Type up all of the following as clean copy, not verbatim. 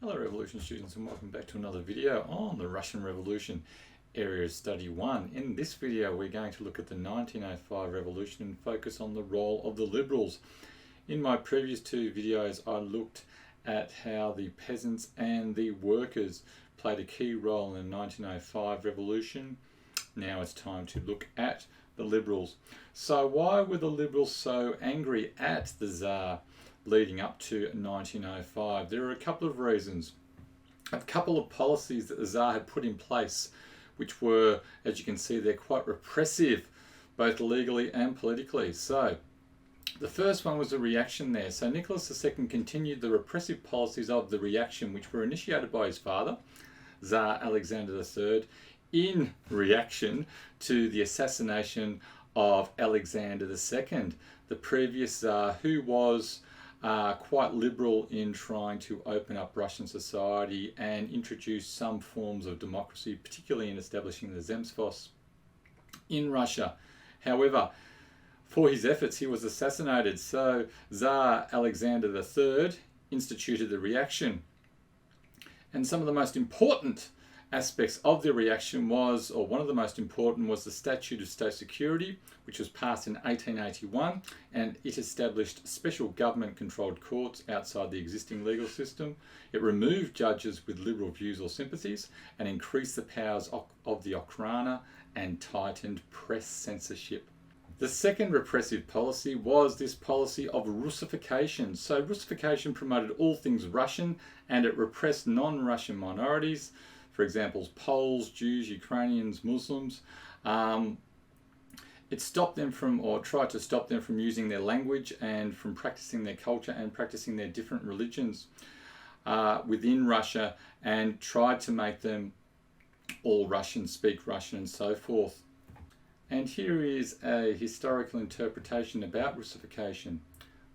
Hello Revolution students, and welcome back to another video on the Russian Revolution, Area of Study 1. In this video we're going to look at the 1905 revolution and focus on the role of the liberals. In my previous two videos I looked at how the peasants and the workers played a key role in the 1905 revolution. Now it's time to look at the liberals. So why were the liberals so angry at the Tsar leading up to 1905? There are a couple of reasons. A couple of policies that the Tsar had put in place, which were, as you can see, they're quite repressive, both legally and politically. So the first one was a reaction there. So Nicholas II continued the repressive policies of the reaction, which were initiated by his father, Tsar Alexander III, in reaction to the assassination of Alexander II, the previous Tsar, who was quite liberal in trying to open up Russian society and introduce some forms of democracy, particularly in establishing the Zemstvos in Russia. However, for his efforts, he was assassinated. So Tsar Alexander III instituted the reaction. And some of the most important aspects of the reaction was, or one of the most important, was the Statute of State Security, which was passed in 1881, and it established special government-controlled courts outside the existing legal system. It removed judges with liberal views or sympathies and increased the powers of the Okhrana and tightened press censorship. The second repressive policy was this policy of Russification. So Russification promoted all things Russian, and it repressed non-Russian minorities, for example, Poles, Jews, Ukrainians, Muslims. It stopped them from, or tried to stop them from using their language and from practicing their culture and practicing their different religions within Russia, and tried to make them all Russian, speak Russian and so forth. And here is a historical interpretation about Russification.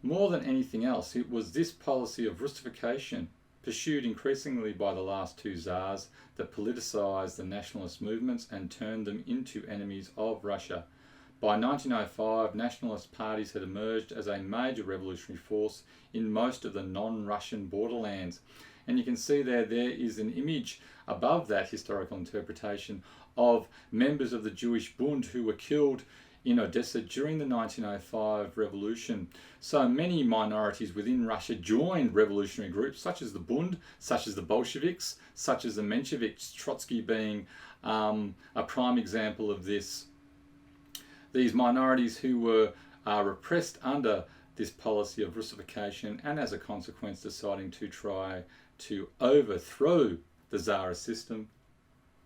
More than anything else, it was this policy of Russification, pursued increasingly by the last two Tsars, that politicised the nationalist movements and turned them into enemies of Russia. By 1905, nationalist parties had emerged as a major revolutionary force in most of the non-Russian borderlands. And you can see there is an image above that historical interpretation of members of the Jewish Bund who were killed in Odessa during the 1905 revolution. So many minorities within Russia joined revolutionary groups such as the Bund, such as the Bolsheviks, such as the Mensheviks, Trotsky being a prime example of this. These minorities who were repressed under this policy of Russification, and as a consequence deciding to try to overthrow the Tsarist system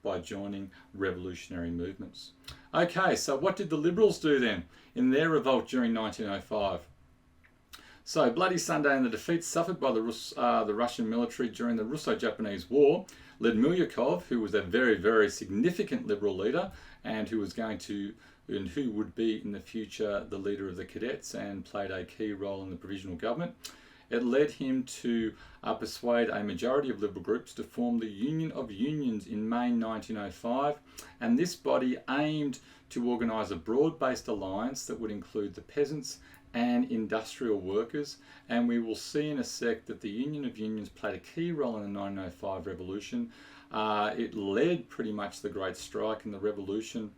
by joining revolutionary movements. Okay, so what did the liberals do then in their revolt during 1905? So Bloody Sunday and the defeats suffered by the Russian military during the Russo-Japanese War led Milyukov, who was a very, very significant liberal leader and who would be in the future the leader of the cadets and played a key role in the provisional government. It led him to persuade a majority of liberal groups to form the Union of Unions in May 1905, and this body aimed to organise a broad-based alliance that would include the peasants and industrial workers. And we will see in a sec that the Union of Unions played a key role in the 1905 revolution. It led pretty much the Great Strike and the revolution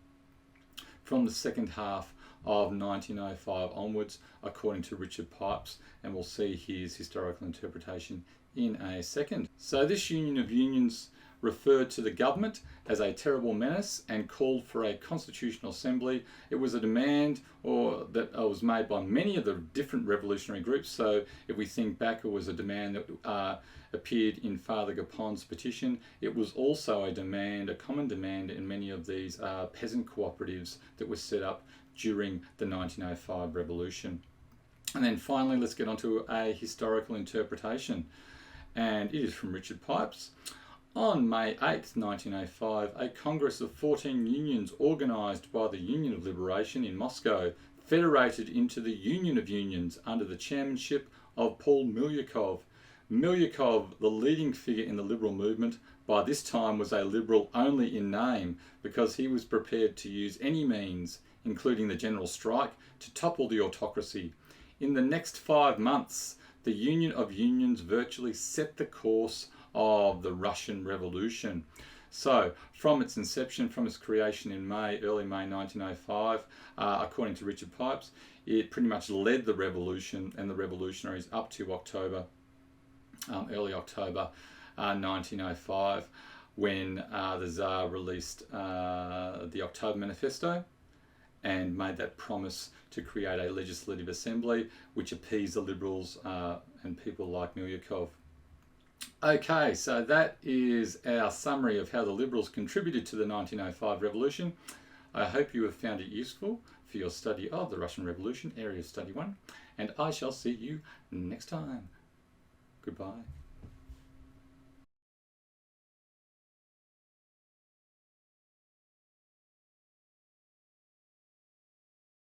from the second half of 1905 onwards, according to Richard Pipes, and we'll see his historical interpretation in a second. So this Union of Unions referred to the government as a terrible menace and called for a constitutional assembly. It was a demand that was made by many of the different revolutionary groups. So if we think back, it was a demand that appeared in Father Gapon's petition. It was also a common demand in many of these peasant cooperatives that were set up during the 1905 revolution. And then finally, let's get on to a historical interpretation, and it is from Richard Pipes. On May 8th, 1905, a congress of 14 unions organised by the Union of Liberation in Moscow federated into the Union of Unions under the chairmanship of Paul Milyukov. Milyukov, the leading figure in the liberal movement, by this time was a liberal only in name, because he was prepared to use any means, including the general strike, to topple the autocracy. In the next 5 months, the Union of Unions virtually set the course of the Russian Revolution. So, from its inception, from its creation in early May 1905, according to Richard Pipes, it pretty much led the revolution and the revolutionaries up to early October 1905, when the Tsar released the October Manifesto and made that promise to create a legislative assembly which appeased the liberals and people like Milyukov. Okay, so that is our summary of how the Liberals contributed to the 1905 revolution. I hope you have found it useful for your study of the Russian Revolution, Area of Study 1, and I shall see you next time. Goodbye.